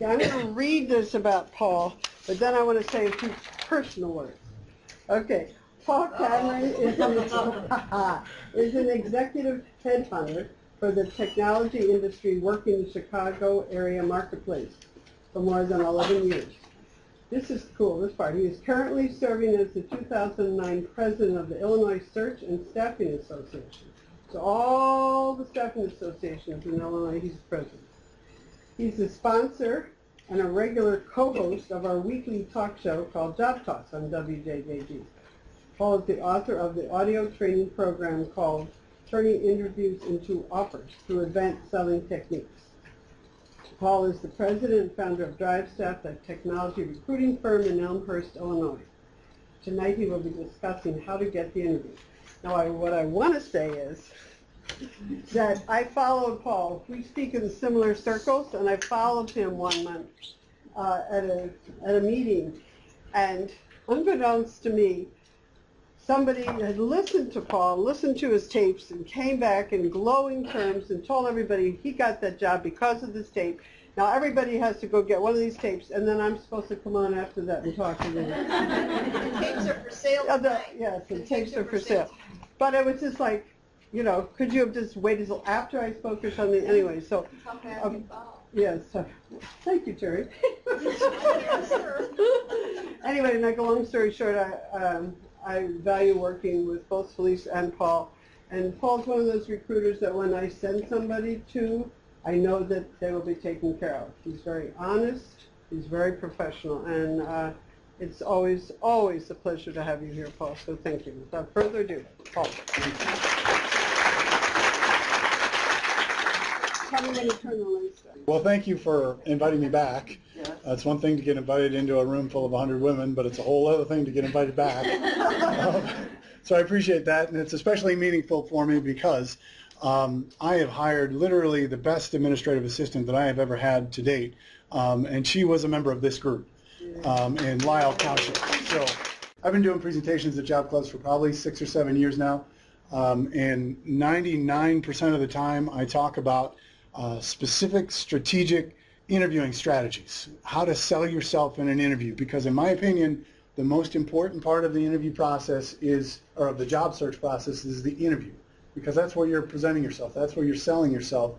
Okay, I'm going to read this about Paul, but then I want to say a few personal words. Okay, Paul Cameron is an executive headhunter for the technology industry working the Chicago area marketplace for more than 11 years. This is cool, this part. He is currently serving as the 2009 president of the Illinois Search and Staffing Association. So all the staffing associations in Illinois, he's president. He's a sponsor and a regular co-host of our weekly talk show called Job Talks on WJJG. Paul is the author of the audio training program called Turning Interviews into Offers through Advanced Selling Techniques. Paul is the president and founder of DriveStaff, a technology recruiting firm in Elmhurst, Illinois. Tonight he will be discussing how to get the interview. Now what I want to say is that I followed Paul. We speak in similar circles, and I followed him one month at a meeting, and unbeknownst to me, somebody had listened to Paul, listened to his tapes, and came back in glowing terms and told everybody he got that job because of this tape. Now everybody has to go get one of these tapes, and then I'm supposed to come on after that and talk to them. The tapes are for sale tonight. Yes, the tapes are for sale. But it was just like, you know, could you have just waited until after I spoke or something? Anyway, so. Yes. Thank you, Terry. Anyway, to make a long story short, I value working with both Felice and Paul. And Paul's one of those recruiters that when I send somebody to, I know that they will be taken care of. He's very honest, he's very professional, and it's always, always a pleasure to have you here, Paul, so thank you. Without further ado, Paul. Tell me when to turn the lights on. Well, thank you for inviting me back. Yes. It's one thing to get invited into a room full of 100 women, but it's a whole other thing to get invited back. So I appreciate that, and it's especially meaningful for me because I have hired literally the best administrative assistant that I have ever had to date, and she was a member of this group in Lisle Township. So I've been doing presentations at job clubs for probably 6 or 7 years now, and 99% of the time I talk about specific strategic interviewing strategies, how to sell yourself in an interview, because in my opinion, the most important part of the interview process is, or of the job search process, is the interview, because that's where you're presenting yourself, that's where you're selling yourself.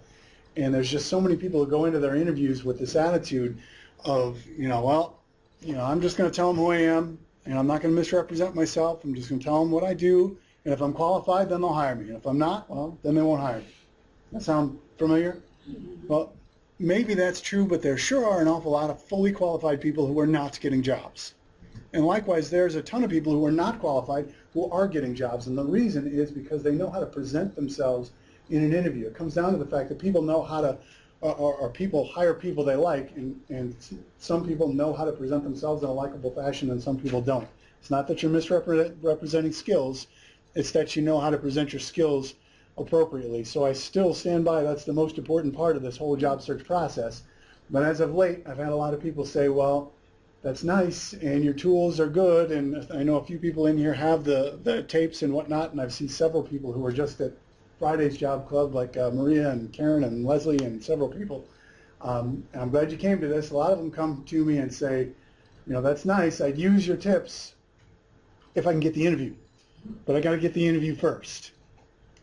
And there's just so many people who go into their interviews with this attitude of, I'm just going to tell them who I am, and I'm not going to misrepresent myself. I'm just going to tell them what I do, and if I'm qualified, then they'll hire me. And if I'm not, well, then they won't hire me. That sound familiar? Well, maybe that's true, but there sure are an awful lot of fully qualified people who are not getting jobs. And likewise, there's a ton of people who are not qualified who are getting jobs. And the reason is because they know how to present themselves in an interview. It comes down to the fact that people know how to, or people hire people they like, and some people know how to present themselves in a likable fashion and some people don't. It's not that you're misrepresenting skills, it's that you know how to present your skills appropriately. So I still stand by that's the most important part of this whole job search process. But as of late, I've had a lot of people say, well, that's nice, and your tools are good, and I know a few people in here have the tapes and whatnot, and I've seen several people who are just at Friday's Job Club, like Maria and Karen and Leslie and several people. And I'm glad you came to this. A lot of them come to me and say, that's nice, I'd use your tips if I can get the interview, but I got to get the interview first.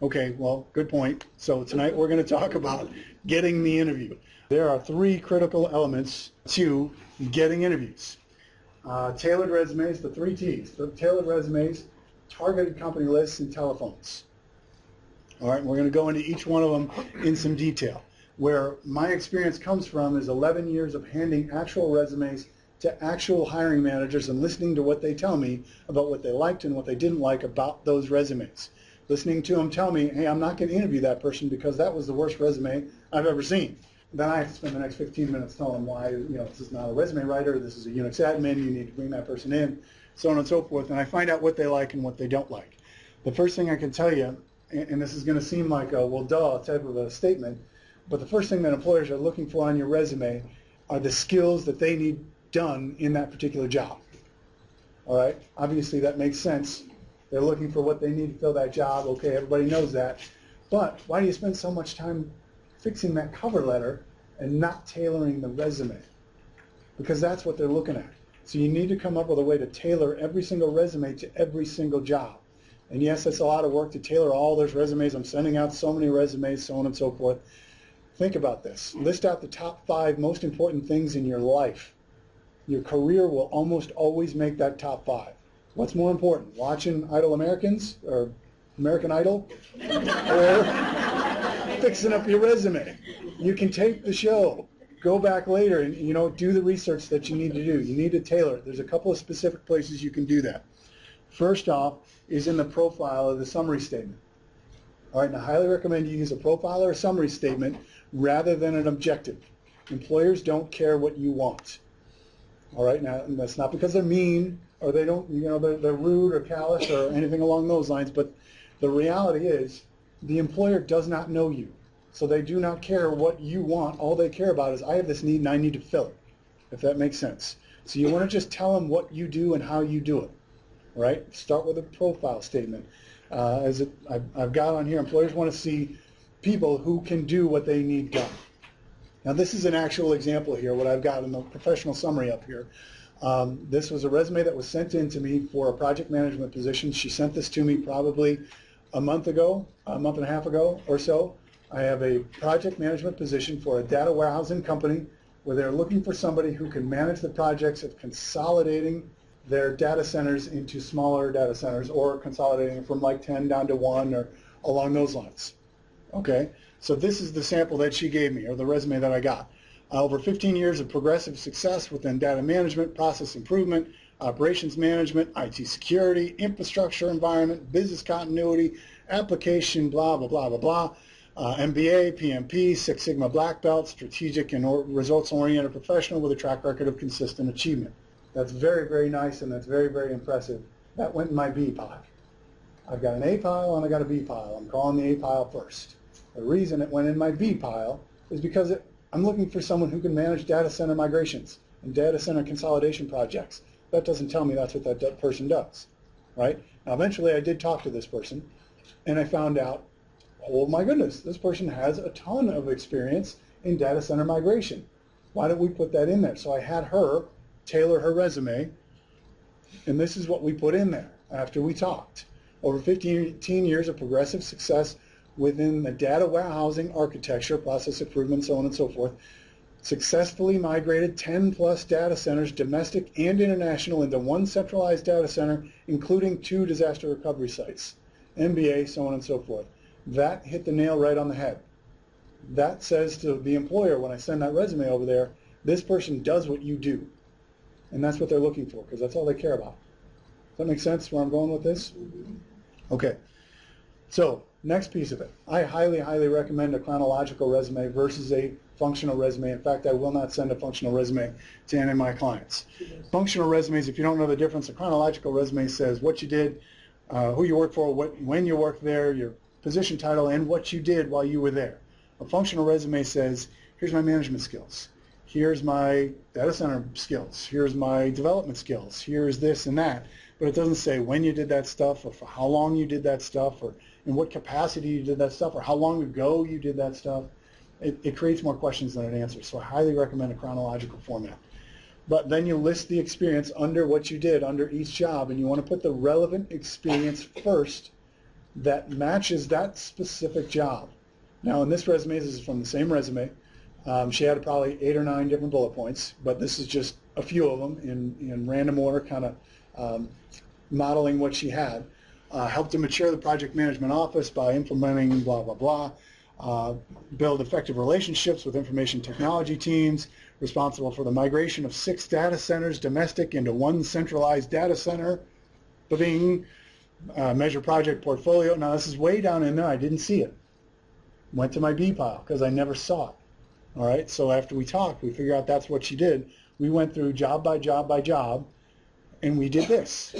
Okay, well, good point. So tonight we're going to talk about getting the interview. There are 3 critical elements to getting interviews. Tailored resumes, the 3 T's. The tailored resumes, targeted company lists, and telephones. All right, we're going to go into each one of them in some detail. Where my experience comes from is 11 years of handing actual resumes to actual hiring managers and listening to what they tell me about what they liked and what they didn't like about those resumes. Listening to them tell me, hey, I'm not going to interview that person because that was the worst resume I've ever seen. Then I have to spend the next 15 minutes telling them why, this is not a resume writer, this is a Unix admin, you need to bring that person in, so on and so forth. And I find out what they like and what they don't like. The first thing I can tell you, and this is going to seem like a well duh type of a statement, but the first thing that employers are looking for on your resume are the skills that they need done in that particular job. All right, obviously that makes sense. They're looking for what they need to fill that job. Okay, everybody knows that. But why do you spend so much time fixing that cover letter and not tailoring the resume? because that's what they're looking at. So you need to come up with a way to tailor every single resume to every single job. And yes, that's a lot of work to tailor all those resumes. I'm sending out so many resumes, so on and so forth. Think about this. List out the top 5 most important things in your life. Your career will almost always make that top 5. What's more important, watching Idle Americans or American Idol, or fixing up your resume? You can tape the show, go back later and, do the research that you need to do. You need to tailor it. There's a couple of specific places you can do that. First off is in the profile of the summary statement. All right, and I highly recommend you use a profile or a summary statement rather than an objective. Employers don't care what you want. All right, now that's not because they're mean or they don't, they're rude or callous or anything along those lines, but the reality is the employer does not know you. So they do not care what you want. All they care about is I have this need and I need to fill it, if that makes sense. So you want to just tell them what you do and how you do it. Right? Start with a profile statement. I've got on here, employers want to see people who can do what they need done. Now this is an actual example here, what I've got in the professional summary up here. This was a resume that was sent in to me for a project management position. She sent this to me probably a month and a half ago or so. I have a project management position for a data warehousing company where they're looking for somebody who can manage the projects of consolidating their data centers into smaller data centers or consolidating from like 10 down to 1 or along those lines. Okay, so this is the sample that she gave me, or the resume that I got. Over 15 years of progressive success within data management, process improvement, operations management, IT security, infrastructure environment, business continuity, application, blah, blah, blah, blah, blah. MBA, PMP, Six Sigma Black Belt, strategic and results-oriented professional with a track record of consistent achievement. That's very, very nice, and that's very, very impressive. That went in my B pile. I've got an A pile and I got a B pile. I'm calling the A pile first. The reason it went in my B pile is because I'm looking for someone who can manage data center migrations and data center consolidation projects. That doesn't tell me that's what that person does, right? Now, eventually I did talk to this person, and I found out, oh my goodness, this person has a ton of experience in data center migration. Why don't we put that in there? So I had her tailor her resume, and this is what we put in there after we talked. Over 15 years of progressive success within the data warehousing architecture, process improvement, so on and so forth, successfully migrated 10 plus data centers, domestic and international, into one centralized data center, including 2 disaster recovery sites, MBA, so on and so forth. That hit the nail right on the head. That says to the employer, when I send that resume over there, this person does what you do. And that's what they're looking for, because that's all they care about. Does that make sense where I'm going with this? Okay. So, next piece of it. I highly, highly recommend a chronological resume versus a functional resume. In fact, I will not send a functional resume to any of my clients. Functional resumes, if you don't know the difference, a chronological resume says what you did, who you worked for, when you worked there, your position title, and what you did while you were there. A functional resume says, here's my management skills. Here's my data center skills. Here's my development skills. Here's this and that. But it doesn't say when you did that stuff, or for how long you did that stuff, or in what capacity you did that stuff, or how long ago you did that stuff. It creates more questions than it answers. So I highly recommend a chronological format. But then you list the experience under what you did under each job, and you want to put the relevant experience first that matches that specific job. Now in this resume, this is from the same resume. She had probably 8 or 9 different bullet points, but this is just a few of them in random order, kind of modeling what she had. Helped to mature the project management office by implementing blah, blah, blah. Build effective relationships with information technology teams, responsible for the migration of 6 data centers domestic into 1 centralized data center. Bing. Measure project portfolio. Now this is way down in there. I didn't see it. Went to my B pile because I never saw it. All right, so after we talked, we figured out that's what she did. We went through job by job by job, and we did this.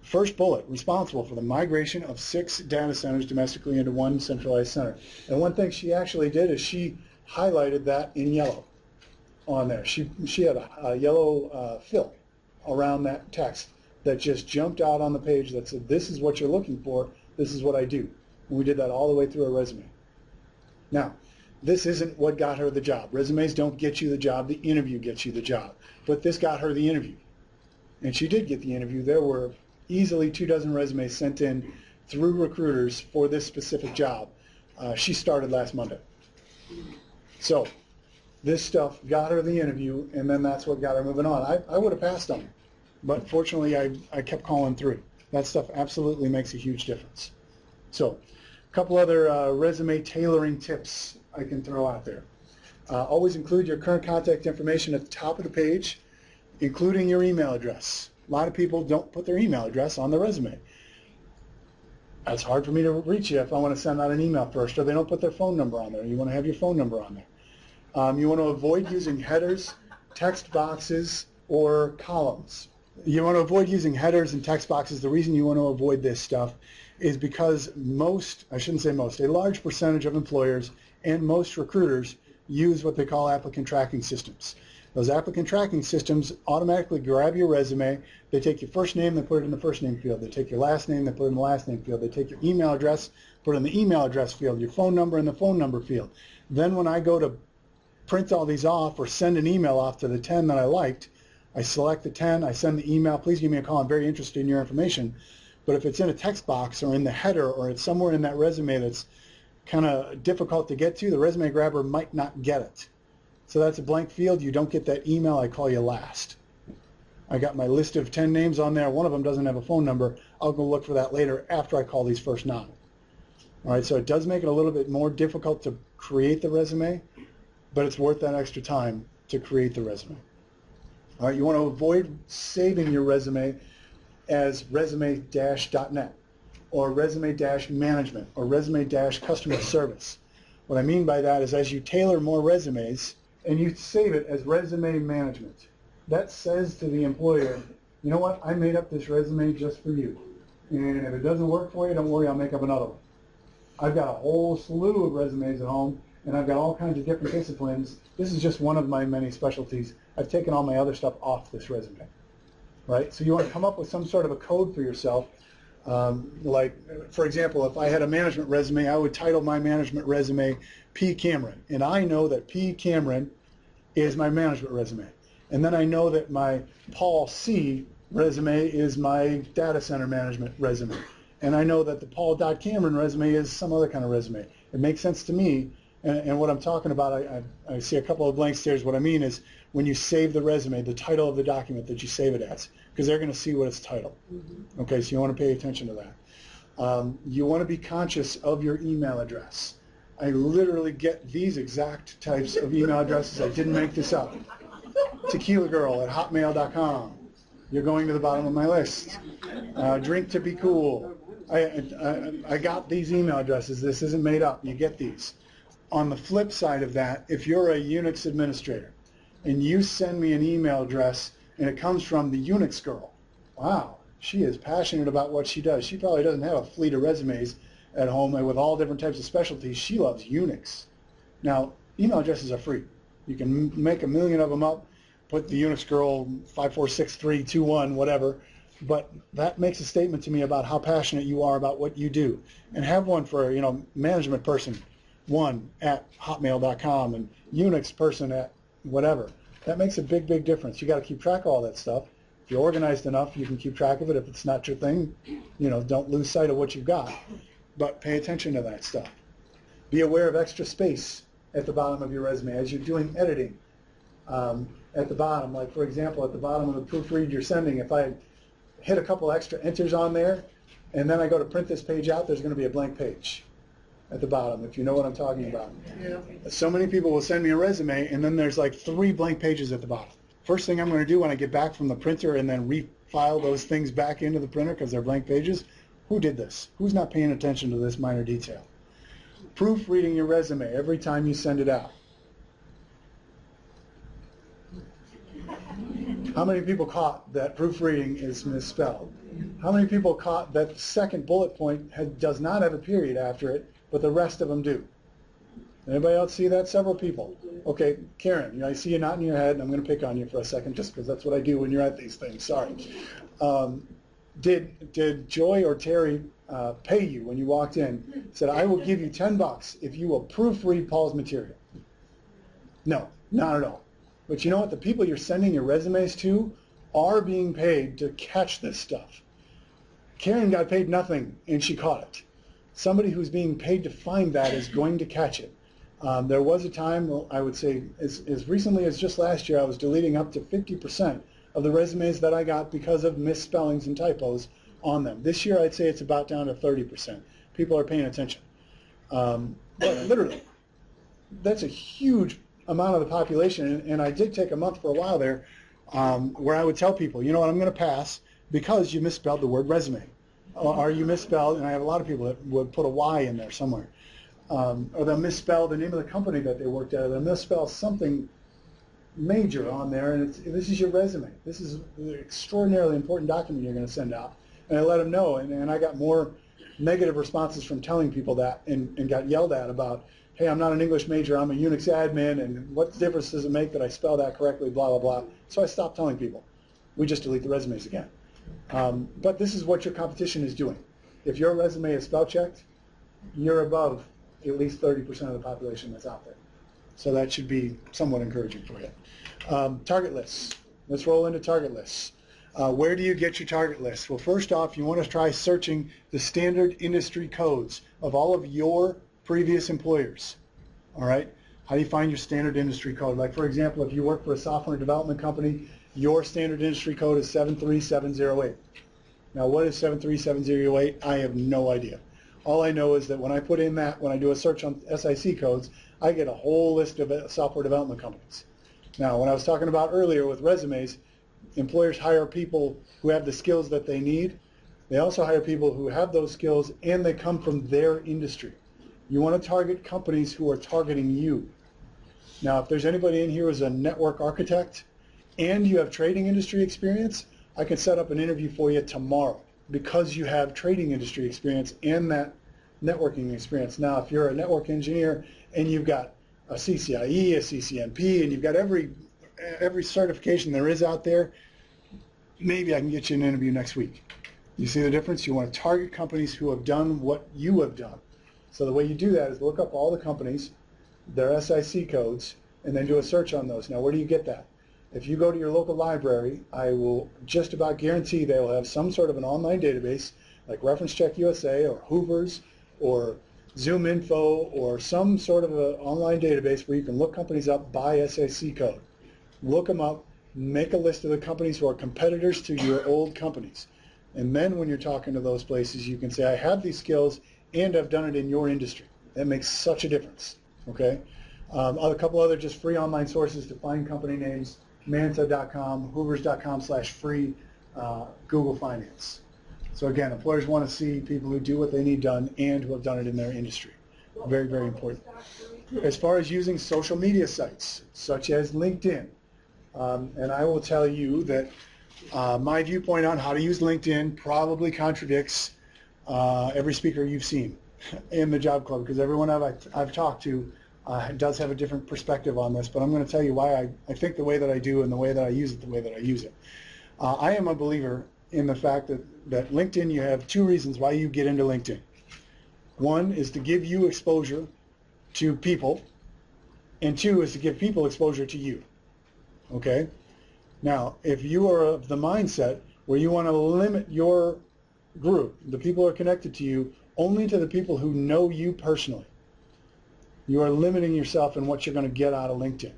First bullet, responsible for the migration of 6 data centers domestically into 1 centralized center. And one thing she actually did is she highlighted that in yellow on there. She had a yellow fill around that text that just jumped out on the page that said, this is what you're looking for, this is what I do. And we did that all the way through her resume. Now, this isn't what got her the job. Resumes don't get you the job. The interview gets you the job. But this got her the interview. And she did get the interview. There were easily 24 resumes sent in through recruiters for this specific job. She started last Monday. So this stuff got her the interview, and then that's what got her moving on. I would have passed on her, but fortunately I kept calling through. That stuff absolutely makes a huge difference. So a couple other resume tailoring tips I can throw out there. Always include your current contact information at the top of the page, including your email address. A lot of people don't put their email address on their resume. It's hard for me to reach you if I want to send out an email first, or they don't put their phone number on there. You want to have your phone number on there. You want to avoid using headers, text boxes, or columns. You want to avoid using headers and text boxes. The reason you want to avoid this stuff is because most, I shouldn't say most, a large percentage of employers and most recruiters use what they call applicant tracking systems. Those applicant tracking systems automatically grab your resume. They take your first name, they put it in the first name field. They take your last name, they put it in the last name field. They take your email address, put it in the email address field, your phone number in the phone number field. Then when I go to print all these off or send an email off to the 10 that I liked, I select the 10, I send the email, please give me a call, I'm very interested in your information. But if it's in a text box or in the header or it's somewhere in that resume that's kind of difficult to get to, the resume grabber might not get it. So that's a blank field. You don't get that email, I call you last. I got my list of 10 names on there. One of them doesn't have a phone number. I'll go look for that later after I call these first 9. All right, so it does make it a little bit more difficult to create the resume, but it's worth that extra time to create the resume. All right, you want to avoid saving your resume as resume-.net or resume-management or resume-customer service. What I mean by that is as you tailor more resumes and you save it as resume management, that says to the employer, you know what, I made up this resume just for you. And if it doesn't work for you, don't worry, I'll make up another one. I've got a whole slew of resumes at home, and I've got all kinds of different disciplines. This is just one of my many specialties. I've taken all my other stuff off this resume. Right? So you want to come up with some sort of a code for yourself. Like, for example, if I had a management resume, I would title my management resume P. Cameron. And I know that P. Cameron is my management resume. And then I know that my Paul C. resume is my data center management resume. And I know that the Paul.Cameron resume is some other kind of resume. It makes sense to me. And what I'm talking about, I see a couple of blanks there. What I mean is when you save the resume, the title of the document that you save it as, because they're going to see what it's titled. Okay, so you want to pay attention to that. You want to be conscious of your email address. I literally get these exact types of email addresses. I didn't make this up. tequilagirl@hotmail.com. You're going to the bottom of my list. Drink to be cool. I got these email addresses. This isn't made up. You get these. On the flip side of that, if you're a Unix administrator and you send me an email address and it comes from the Unix girl, wow, she is passionate about what she does. She probably doesn't have a fleet of resumes at home with all different types of specialties. She loves Unix. Now, email addresses are free. You can make a million of them up, put the Unix girl 546321, whatever, but that makes a statement to me about how passionate you are about what you do. And have one for, management person 1@hotmail.com and Unix person at whatever. That makes a big, big difference. You got to keep track of all that stuff. If you're organized enough, you can keep track of it. If it's not your thing, don't lose sight of what you've got. But pay attention to that stuff. Be aware of extra space at the bottom of your resume as you're doing editing. At the bottom, like for example, at the bottom of the proofread you're sending, if I hit a couple extra enters on there and then I go to print this page out, there's going to be a blank page at the bottom, if you know what I'm talking about. Yeah. So many people will send me a resume and then there's like 3 blank pages at the bottom. First thing I'm going to do when I get back from the printer and then refile those things back into the printer because they're blank pages, who did this? Who's not paying attention to this minor detail? Proofreading your resume every time you send it out. How many people caught that proofreading is misspelled? How many people caught that the second bullet point does not have a period after it, but the rest of them do? Anybody else see that? Several people. Okay, Karen, I see you nodding your head, and I'm going to pick on you for a second just because that's what I do when you're at these things. Sorry. Did Joy or Terry pay you when you walked in said, I will give you $10 if you will proofread Paul's material. No, not at all. But you know what? The people you're sending your resumes to are being paid to catch this stuff. Karen got paid nothing, and she caught it. Somebody who's being paid to find that is going to catch it. There was a time, I would say, as recently as just last year, I was deleting up to 50% of the resumes that I got because of misspellings and typos on them. This year, I'd say it's about down to 30%. People are paying attention. But literally, that's a huge amount of the population, and I did take a month for a while there where I would tell people, you know what, I'm going to pass because you misspelled the word resume. Or you misspelled, and I have a lot of people that would put a Y in there somewhere. Or they'll misspell the name of the company that they worked at, or they'll misspell something major on there, and this is your resume. This is an extraordinarily important document you're going to send out. And I let them know, and I got more negative responses from telling people that and got yelled at about, hey, I'm not an English major, I'm a Unix admin, and what difference does it make that I spell that correctly, blah, blah, blah. So I stopped telling people. We just delete the resumes again. But this is what your competition is doing. If your resume is spell checked, you're above at least 30% of the population that's out there. So that should be somewhat encouraging for you. Target lists. Let's roll into target lists. Where do you get your target lists? Well, first off, you want to try searching the standard industry codes of all of your previous employers. All right? How do you find your standard industry code? Like, for example, if you work for a software development company, your standard industry code is 73708. Now, what is 73708? I have no idea. All I know is that when I put in that, when I do a search on SIC codes, I get a whole list of software development companies. Now, when I was talking about earlier with resumes, employers hire people who have the skills that they need. They also hire people who have those skills and they come from their industry. You want to target companies who are targeting you. Now, if there's anybody in here who's a network architect and you have trading industry experience, I can set up an interview for you tomorrow because you have trading industry experience and that networking experience. Now, if you're a network engineer and you've got a CCIE, a CCNP, and you've got every certification there is out there, maybe I can get you an interview next week. You see the difference? You want to target companies who have done what you have done. So the way you do that is look up all the companies, their SIC codes, and then do a search on those. Now, where do you get that? If you go to your local library, I will just about guarantee they will have some sort of an online database like Reference Check USA or Hoover's or ZoomInfo or some sort of an online database where you can look companies up by SIC code. Look them up, make a list of the companies who are competitors to your old companies. And then when you're talking to those places, you can say, I have these skills and I've done it in your industry. That makes such a difference. Okay? A couple other just free online sources to find company names. Manta.com, Hoovers.com/free, Google Finance. So again, employers want to see people who do what they need done and who have done it in their industry. Very, very important. As far as using social media sites, such as LinkedIn, and I will tell you that my viewpoint on how to use LinkedIn probably contradicts every speaker you've seen in the job club, because everyone I've talked to does have a different perspective on this, but I'm going to tell you why I think the way that I do and the way that I use it the way that I use it. I am a believer in the fact that LinkedIn, you have two reasons why you get into LinkedIn. One is to give you exposure to people, and two is to give people exposure to you. Okay? Now, if you are of the mindset where you want to limit your group, the people who are connected to you, only to the people who know you personally, you are limiting yourself in what you're going to get out of LinkedIn.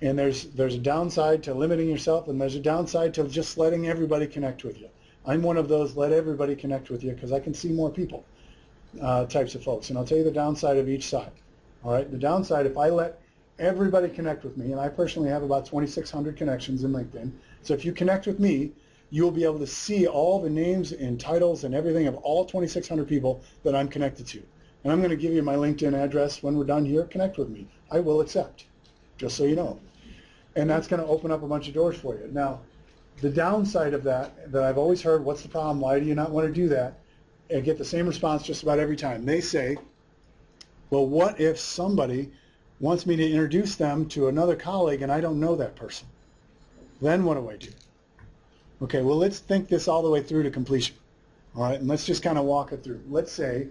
And there's a downside to limiting yourself, and there's a downside to just letting everybody connect with you. I'm one of those let everybody connect with you because I can see more people types of folks. And I'll tell you the downside of each side. All right, the downside, if I let everybody connect with me, and I personally have about 2,600 connections in LinkedIn, so if you connect with me, you'll be able to see all the names and titles and everything of all 2,600 people that I'm connected to. And I'm going to give you my LinkedIn address when we're done here. Connect with me. I will accept, just so you know. And that's going to open up a bunch of doors for you. Now, the downside of that I've always heard, what's the problem? Why do you not want to do that? I get the same response just about every time. They say, well, what if somebody wants me to introduce them to another colleague and I don't know that person? Then what do I do? Okay, well, let's think this all the way through to completion. All right, and let's just kind of walk it through. Let's say,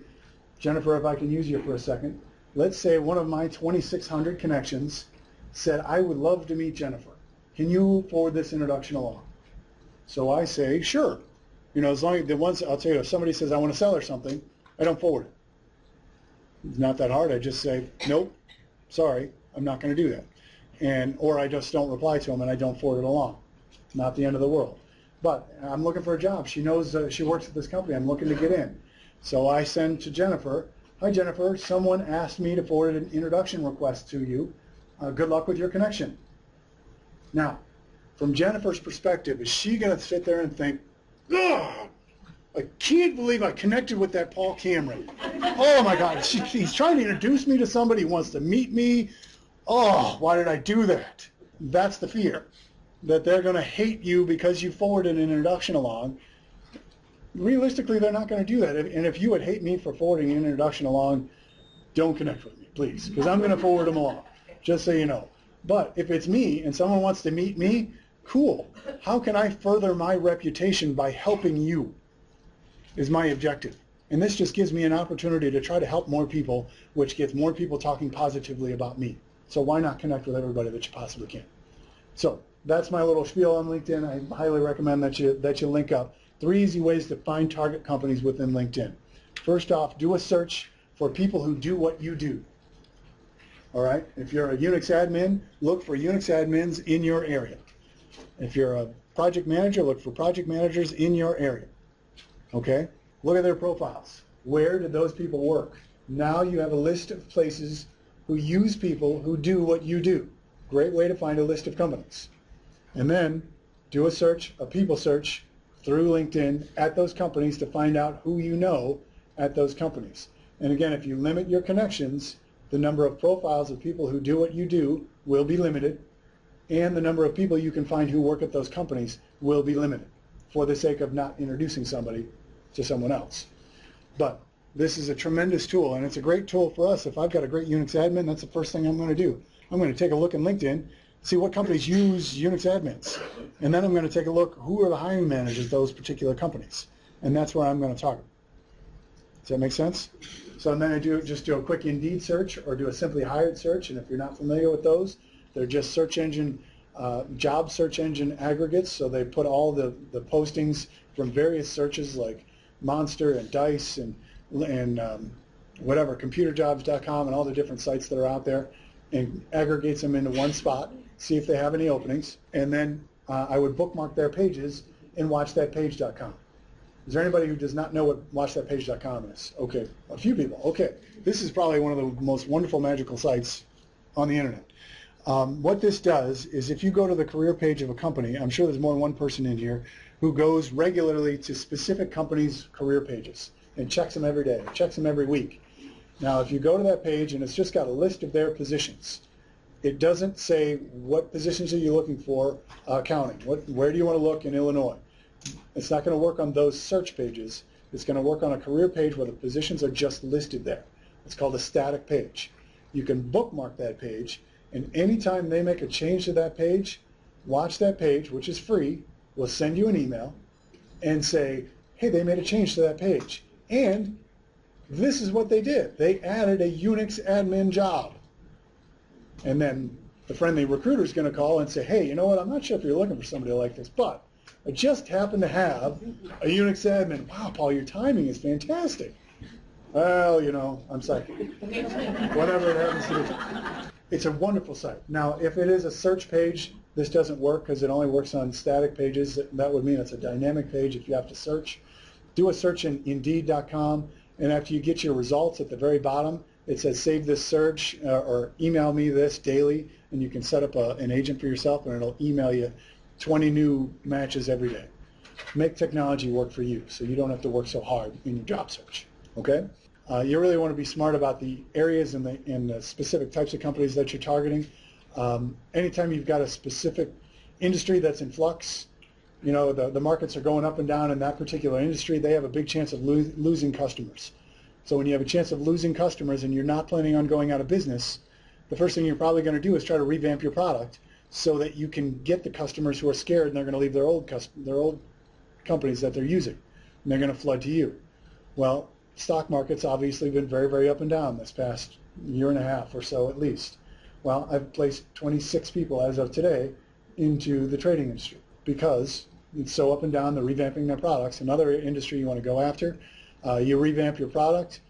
Jennifer, if I can use you for a second, let's say one of my 2,600 connections said, I would love to meet Jennifer. Can you forward this introduction along? So I say, sure. You know, as long as the ones, I'll tell you, if somebody says I want to sell her something, I don't forward it. It's not that hard. I just say, nope, sorry, I'm not going to do that. Or I just don't reply to them and I don't forward it along. Not the end of the world. But I'm looking for a job. She knows she works at this company. I'm looking to get in. So I send to Jennifer, hi Jennifer, someone asked me to forward an introduction request to you. Good luck with your connection. Now, from Jennifer's perspective, is she going to sit there and think, ugh, I can't believe I connected with that Paul Cameron. Oh my God, he's trying to introduce me to somebody who wants to meet me. Oh, why did I do that? That's the fear, that they're going to hate you because you forwarded an introduction along. Realistically, they're not going to do that. And if you would hate me for forwarding an introduction along, don't connect with me, please, because I'm going to forward them along, just so you know. But if it's me and someone wants to meet me, cool. How can I further my reputation by helping you is my objective. And this just gives me an opportunity to try to help more people, which gets more people talking positively about me. So why not connect with everybody that you possibly can? So that's my little spiel on LinkedIn. I highly recommend that you link up. 3 easy ways to find target companies within LinkedIn. First off, do a search for people who do what you do. All right? If you're a Unix admin, look for Unix admins in your area. If you're a project manager, look for project managers in your area. Okay? Look at their profiles. Where did those people work? Now you have a list of places who use people who do what you do. Great way to find a list of companies. And then do a search, a people search, through LinkedIn at those companies to find out who you know at those companies. And again, if you limit your connections, the number of profiles of people who do what you do will be limited, and the number of people you can find who work at those companies will be limited for the sake of not introducing somebody to someone else. But this is a tremendous tool, and it's a great tool for us. If I've got a great Unix admin, that's the first thing I'm going to do. I'm going to take a look in LinkedIn, see what companies use Unix admins. And then I'm going to take a look, who are the hiring managers of those particular companies? And that's where I'm going to target. Does that make sense? So then I just do a quick Indeed search or do a Simply Hired search. And if you're not familiar with those, they're just search engine, job search engine aggregates. So they put all the postings from various searches like Monster and Dice and whatever, computerjobs.com and all the different sites that are out there, and aggregates them into one spot, see if they have any openings, and then I would bookmark their pages in watchthatpage.com. Is there anybody who does not know what watchthatpage.com is? Okay, a few people. Okay, this is probably one of the most wonderful, magical sites on the internet. What this does is if you go to the career page of a company, I'm sure there's more than one person in here who goes regularly to specific companies' career pages and checks them every day, checks them every week. Now, if you go to that page and it's just got a list of their positions, it doesn't say what positions are you looking for, accounting, where do you want to look in Illinois. It's not going to work on those search pages. It's going to work on a career page where the positions are just listed there. It's called a static page. You can bookmark that page, and anytime they make a change to that page, Watch That Page, which is free, will send you an email and say, hey, they made a change to that page. And this is what they did. They added a Unix admin job. And then the friendly recruiter is going to call and say, hey, you know what, I'm not sure if you're looking for somebody like this, but I just happen to have a Unix admin. Wow, Paul, your timing is fantastic. Well, you know, I'm psychic. Whatever it happens to be. It's a wonderful site. Now, if it is a search page, this doesn't work because it only works on static pages. That would mean it's a dynamic page if you have to search. Do a search in Indeed.com, and after you get your results at the very bottom, it says save this search or email me this daily, and you can set up an agent for yourself, and it'll email you 20 new matches every day. Make technology work for you so you don't have to work so hard in your job search. Okay? You really want to be smart about the areas and the specific types of companies that you're targeting. Anytime you've got a specific industry that's in flux, you know, the markets are going up and down in that particular industry, they have a big chance of losing customers. So when you have a chance of losing customers and you're not planning on going out of business, the first thing you're probably going to do is try to revamp your product so that you can get the customers who are scared and they're going to leave their old companies that they're using. and they're going to flood to you. Well, stock market's obviously been very, very up and down this past year and a half or so at least. Well, I've placed 26 people as of today into the trading industry because it's so up and down. They're revamping their products. Another industry you want to go after, you revamp your product,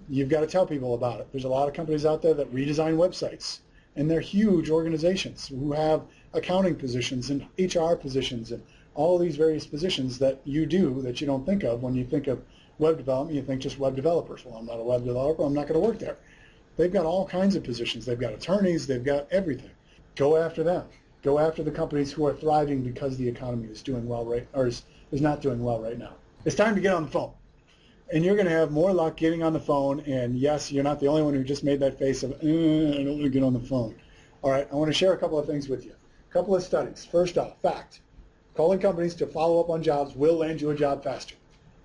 you've got to tell people about it. There's a lot of companies out there that redesign websites, and they're huge organizations who have accounting positions and HR positions and all these various positions that you do that you don't think of when you think of web development. You think just web developers. Well, I'm not a web developer. I'm not going to work there. They've got all kinds of positions. They've got attorneys. They've got everything. Go after them. Go after the companies who are thriving because the economy is doing well is not doing well right now. It's time to get on the phone. And you're going to have more luck getting on the phone. And yes, you're not the only one who just made that face of, I don't want to get on the phone. All right, I want to share a couple of things with you. A couple of studies. First off, fact. Calling companies to follow up on jobs will land you a job faster.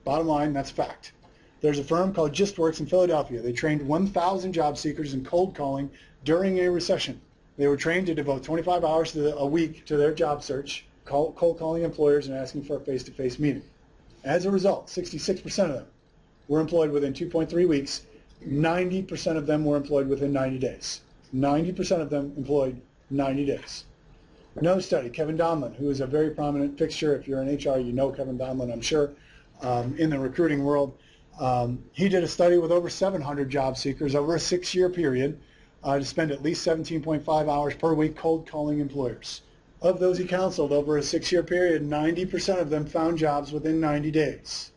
Bottom line, that's fact. There's a firm called JustWorks in Philadelphia. They trained 1,000 job seekers in cold calling during a recession. They were trained to devote 25 hours a week to their job search, cold calling employers and asking for a face-to-face meeting. As a result, 66% of them were employed within 2.3 weeks. 90% of them were employed within 90 days. 90% of them employed 90 days. Another study, Kevin Donlin, who is a very prominent fixture. If you're in HR, you know Kevin Donlin, I'm sure, in the recruiting world. He did a study with over 700 job seekers over a 6-year period to spend at least 17.5 hours per week cold calling employers. Of those he counseled over a 6-year period, 90% of them found jobs within 90 days.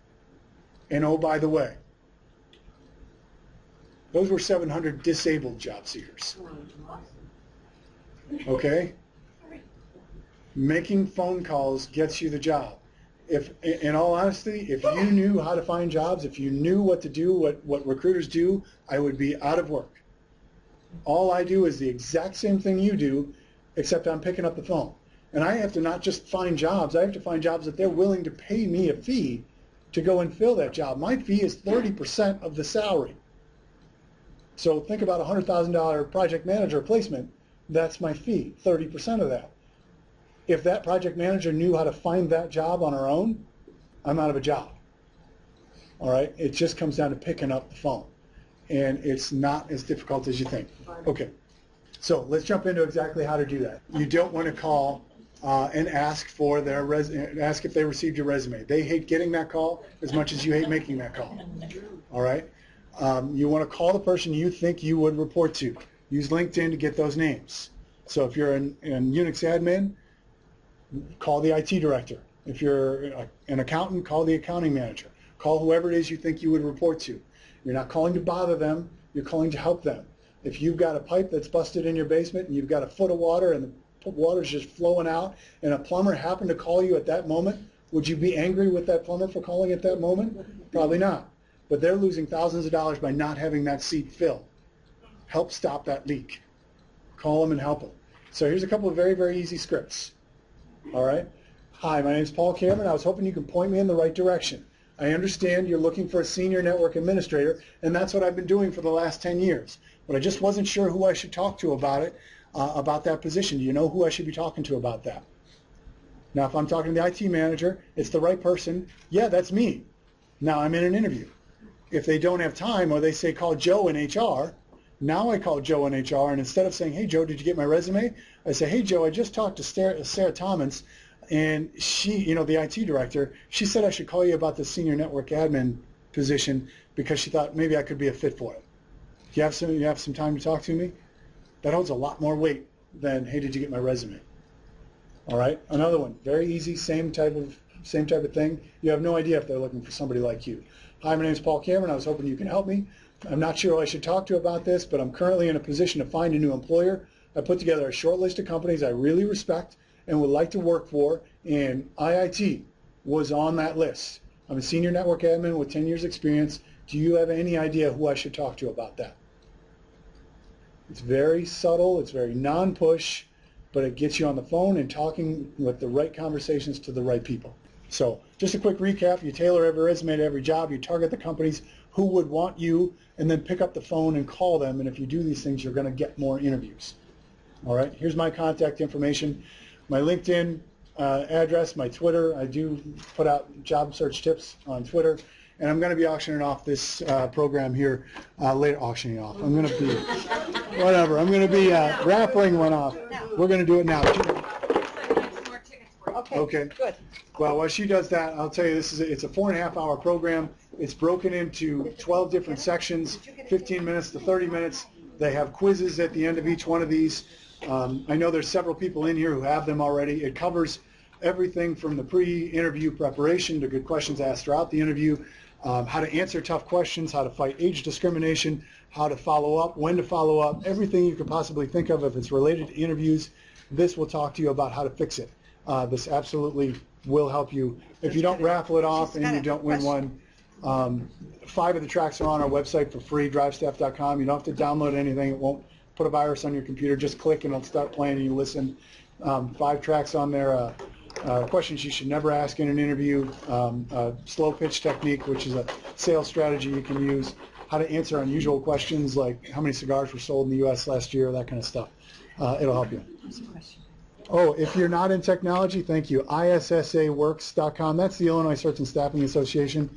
And oh, by the way, those were 700 disabled job seekers. Okay? Making phone calls gets you the job. If, in all honesty, if you knew how to find jobs, if you knew what to do, what recruiters do, I would be out of work. All I do is the exact same thing you do, except I'm picking up the phone. And I have to not just find jobs, I have to find jobs that they're willing to pay me a fee to go and fill that job. My fee is 30% of the salary. So think about a $100,000 project manager placement. That's my fee, 30% of that. If that project manager knew how to find that job on her own, I'm out of a job. All right? It just comes down to picking up the phone. And it's not as difficult as you think. Okay. So let's jump into exactly how to do that. You don't want to call and ask for ask if they received your resume. They hate getting that call as much as you hate making that call. All right? You want to call the person you think you would report to. Use LinkedIn to get those names. So if you're an Unix admin, call the IT director. If you're an accountant, call the accounting manager. Call whoever it is you think you would report to. You're not calling to bother them. You're calling to help them. If you've got a pipe that's busted in your basement and you've got a foot of water and the water's just flowing out and a plumber happened to call you at that moment, would you be angry with that plumber for calling at that moment? Probably not. But they're losing thousands of dollars by not having that seat filled. Help stop that leak. Call them and help them. So here's a couple of very, very easy scripts. All right? Hi, my name is Paul Cameron. I was hoping you could point me in the right direction. I understand you're looking for a senior network administrator, and that's what I've been doing for the last 10 years. But I just wasn't sure who I should talk to about it, about that position. Do you know who I should be talking to about that? Now, if I'm talking to the IT manager, it's the right person. Yeah, that's me. Now I'm in an interview. If they don't have time or they say call Joe in HR, now I call Joe in HR, and instead of saying, hey, Joe, did you get my resume? I say, hey, Joe, I just talked to Sarah Thomas, and she, the IT director, she said I should call you about the senior network admin position because she thought maybe I could be a fit for it. You have some time to talk to me? That holds a lot more weight than, hey, did you get my resume? All right, another one, very easy, same type of thing. You have no idea if they're looking for somebody like you. Hi, my name is Paul Cameron. I was hoping you can help me. I'm not sure who I should talk to about this, but I'm currently in a position to find a new employer. I put together a short list of companies I really respect and would like to work for, and IIT was on that list. I'm a senior network admin with 10 years experience. Do you have any idea who I should talk to about that? It's very subtle, it's very non-push, but it gets you on the phone and talking with the right conversations to the right people. So just a quick recap, you tailor every resume to every job, you target the companies who would want you, and then pick up the phone and call them, and if you do these things, you're going to get more interviews. All right, here's my contact information. My LinkedIn address, my Twitter. I do put out job search tips on Twitter, and I'm going to be auctioning off this program here later. Auctioning off. I'm going to be whatever. I'm going to be raffling one off. We're going to do it now. Okay. Good. Well, while she does that, I'll tell you it's a 4.5-hour program. It's broken into 12 different sections, 15 minutes to 30 minutes. They have quizzes at the end of each one of these. I know there's several people in here who have them already. It covers everything from the pre-interview preparation to good questions asked throughout the interview, how to answer tough questions, how to fight age discrimination, how to follow up, when to follow up, everything you could possibly think of if it's related to interviews. This will talk to you about how to fix it. This absolutely will help you. If you don't raffle it off and you don't win one, 5 of the tracks are on our website for free, drivestaff.com. You don't have to download anything. It won't put a virus on your computer. Just click and it'll start playing and you listen. 5 tracks on there. Questions you should never ask in an interview, slow pitch technique, which is a sales strategy you can use, how to answer unusual questions like how many cigars were sold in the U.S. last year, that kind of stuff. It'll help you. Oh, if you're not in technology, thank you. ISSAworks.com. That's the Illinois Search and Staffing Association.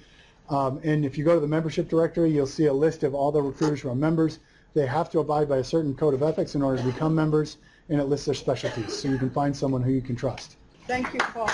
And if you go to the membership directory, you'll see a list of all the recruiters who are members. They have to abide by a certain code of ethics in order to become members, and it lists their specialties, so you can find someone who you can trust. Thank you, Paul.